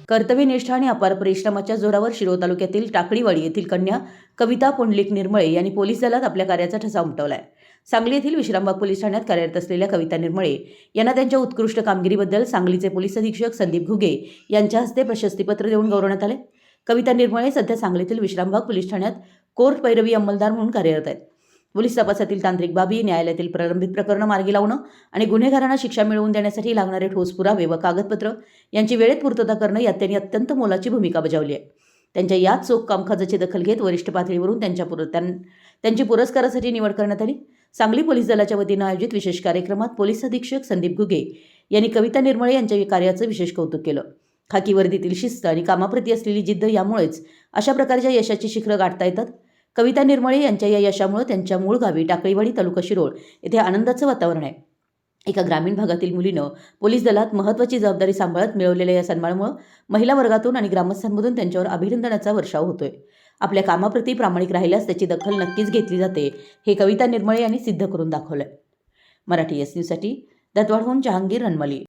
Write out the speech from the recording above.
कर्तव्यनिष्ठ आणि अपार परिश्रमाच्या जोरावर शिरोळ तालुक्यातील टाकळीवाडी येथील कन्या कविता पुंडलिक निर्मळे यांनी पोलीस दलात आपल्या कार्याचा ठसा उमटवलाय। सांगली येथील विश्रामबाग पोलीस ठाण्यात कार्यरत असलेल्या कविता निर्मळे यांना त्यांच्या उत्कृष्ट कामगिरीबद्दल सांगलीचे पोलीस अधीक्षक संदीप घुगे यांच्या हस्ते प्रशस्तीपत्र देऊन गौरवण्यात आले। कविता निर्मळे सध्या सांगलीतील विश्रामबाग पोलीस ठाण्यात कोर्ट पैरवी अंमलदार म्हणून कार्यरत आहेत। पोलीस तपासातील तांत्रिक बाबी, न्यायालयातील प्रलंबित प्रकरणं मार्गी लावणं आणि गुन्हेगारांना शिक्षा मिळवून देण्यासाठी लागणारे ठोस पुरावे व कागदपत्र यांची वेळेत पूर्तता करणं यात त्यांनी अत्यंत मोलाची भूमिका बजावली आहे। त्यांच्या याच चोख कामकाजाची दखल घेत वरिष्ठ पातळीवरून त्यांची पुरस्कारासाठी निवड करण्यात आली। सांगली पोलीस दलाच्या वतीनं आयोजित विशेष कार्यक्रमात पोलीस अधीक्षक संदीप घुगे यांनी कविता निर्मळे यांच्या कार्याचं विशेष कौतुक केलं। खाकी वर्दीतील शिस्त आणि कामाप्रती असलेली जिद्द यामुळेच अशा प्रकारच्या यशाची शिखरं गाठता येतात। कविता निर्मळे यांच्या या यशामुळे त्यांच्या मूळ गावी टाकळीवाडी तालुका शिरोळ येथे आनंदाचं वातावरण आहे। एका ग्रामीण भागातील मुलीनं पोलीस दलात महत्त्वाची जबाबदारी सांभाळत मिळवलेल्या या सन्मानामुळे महिला वर्गातून आणि ग्रामस्थांमधून त्यांच्यावर अभिनंदनाचा वर्षाव होतोय। आपल्या कामाप्रती प्रामाणिक राहिल्यास त्याची दखल नक्कीच घेतली जाते, हे कविता निर्मळे यांनी सिद्ध करून दाखवलंय। मराठी एस न्यूजसाठी दत्तवाडहून जहांगीर रनमली।